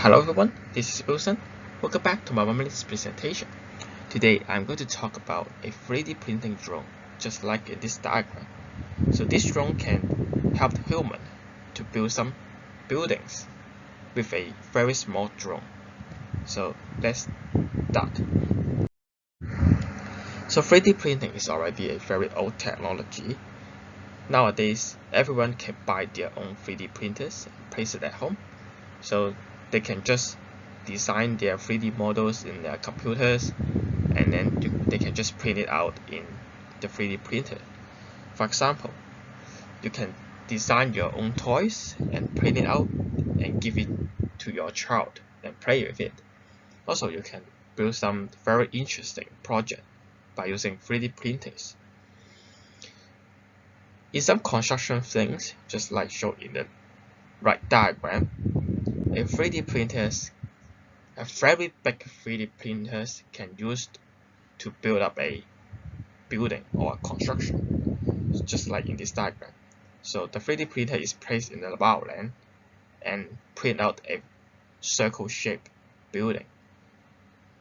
Hello everyone, this is Wilson. Welcome back to my 1 minute presentation. Today I'm going to talk about a 3D printing drone, just like in this diagram. So this drone can help humans to build some buildings with a very small drone. So let's start. So 3D printing is already a very old technology. Nowadays, everyone can buy their own 3D printers and place it at home. So they can just design their 3D models in their computers, and then they can just print it out in the 3D printer. For example, you can design your own toys and print it out and give it to your child and play with it. Also, you can build some very interesting project by using 3D printers. In some construction things, just like shown in the right diagram, a 3D printers, a very big 3D printers can use to build up a building or a construction, just like in this diagram. So the 3D printer is placed in the wildland and print out a circle-shaped building.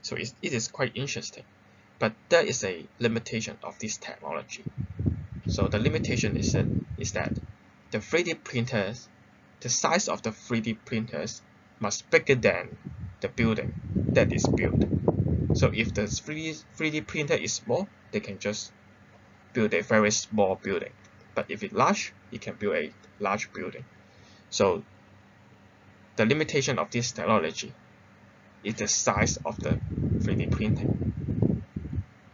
So it is quite interesting, but there is a limitation of this technology. So the limitation is that the 3D printers, the size of the 3D printers must bigger than the building that is built. So if the 3D printer is small, they can just build a very small building. But if it's large, it can build a large building. So the limitation of this technology is the size of the 3D printing.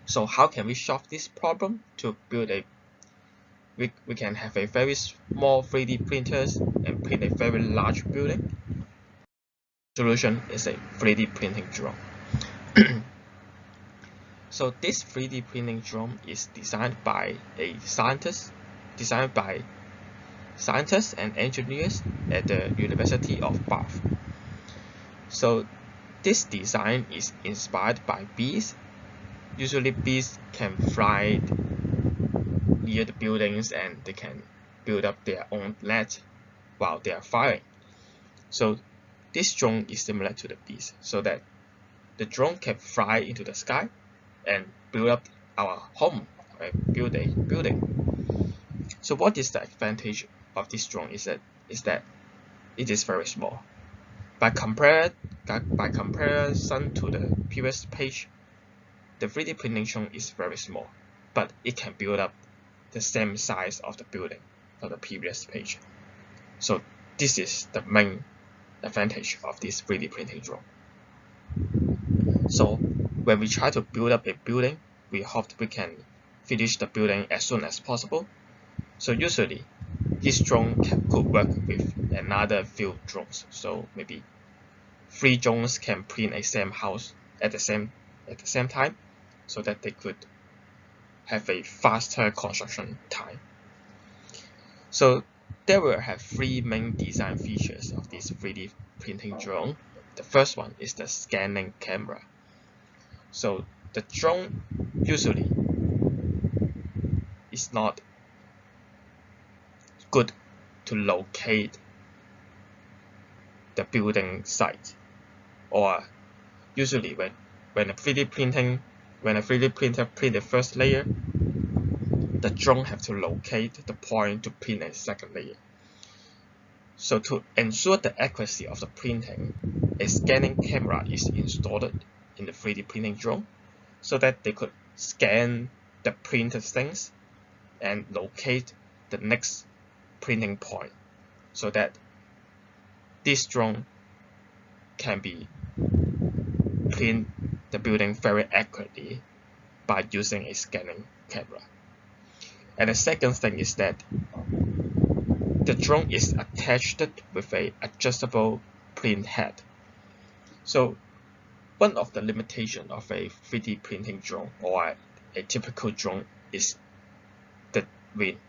So how can we solve this problem to build a we can have a very small 3D printers and print a very large building? Solution is a 3D printing drone. So this 3D printing drone is designed by scientists and engineers at the University of Bath. So this design is inspired by bees. Usually bees can fly near the buildings and they can build up their own net while they are flying. So this drone is similar to the bees, so that the drone can fly into the sky and build up our home, build a building. So what is the advantage of this drone is that it is very small. By comparison to the previous page, the 3D printing drone is very small, but it can build up the same size of the building of the previous page. So this is the main advantage of this 3D printing drone. So when we try to build up a building, we hope we can finish the building as soon as possible. So usually this drone could work with another few drones. So maybe 3 drones can print a same house at the same time, so that they could have a faster construction time. So there will have 3 main design features of this 3D printing drone. The first one is the scanning camera. So the drone usually is not good to locate the building site, or usually when a 3D printer print the first layer, the drone have to locate the point to print a second layer. So to ensure the accuracy of the printing, a scanning camera is installed in the 3D printing drone, so that they could scan the printed things and locate the next printing point, so that this drone can be print the building very accurately by using a scanning camera. And the second thing is that the drone is attached with a adjustable print head. So one of the limitations of a 3D printing drone or a typical drone is the wind.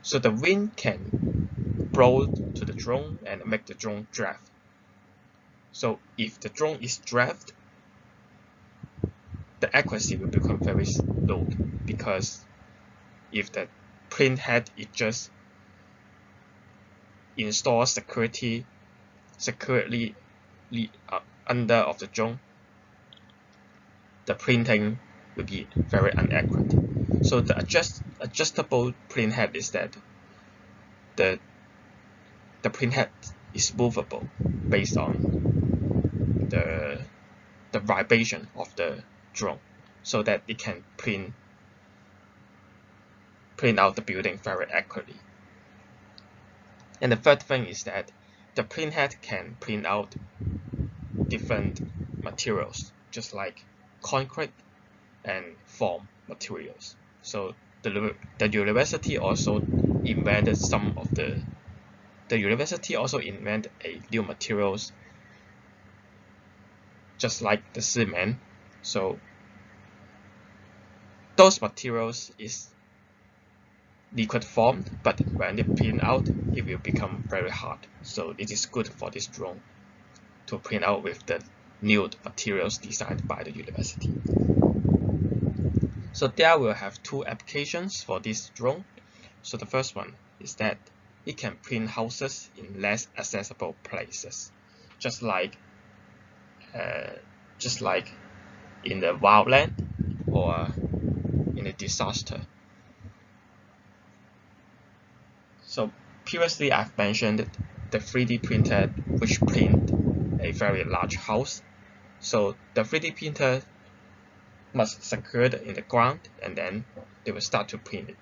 So the wind can blow to the drone and make the drone draft. So if the drone is draft, the accuracy will become very low, because if the print head is just installed securely under of the drone, the printing will be very inaccurate. So the adjustable print head is that the print head is movable based on the vibration of the drone, so that it can print out the building very accurately. And the third thing is that the print head can print out different materials, just like concrete and foam materials. So the university also invented a new materials, just like the cement. So those materials is liquid formed, but when they print out, it will become very hard. So it is good for this drone to print out with the new materials designed by the university. So there will have two applications for this drone. So the first one is that it can print houses in less accessible places, just like in the wildland or in a disaster. So previously I've mentioned the 3D printer which print a very large house. So the 3D printer must secure it in the ground, and then they will start to print it.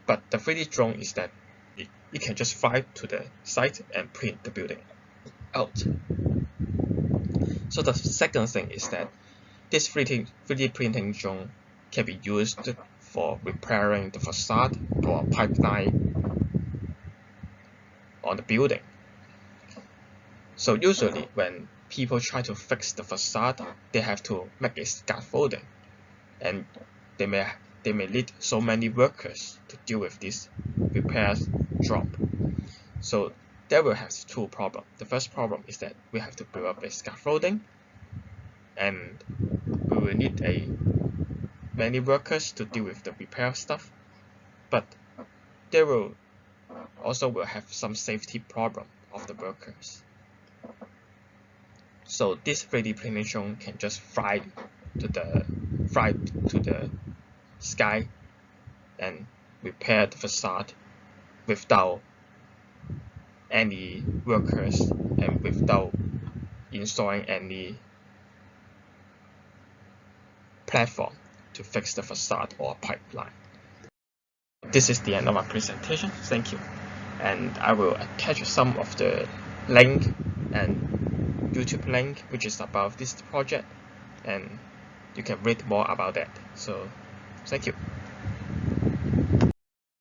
But the 3D drone is that it can just fly to the site and print the building out. So the second thing is that this 3D printing drone can be used for repairing the facade or pipeline on the building. So usually when people try to fix the facade, they have to make a scaffolding, and they may need so many workers to deal with this repair job. So there will have two problems. The first problem is that we have to build up a scaffolding, and we will need many workers to deal with the repair stuff. But there will have some safety problem of the workers. So this 3D printing drone can just fly to the sky and repair the facade without any workers and without installing any platform to fix the facade or pipeline. This is the end of my presentation. Thank you. And I will attach some of the link and YouTube link which is about this project, and you can read more about that. So thank you.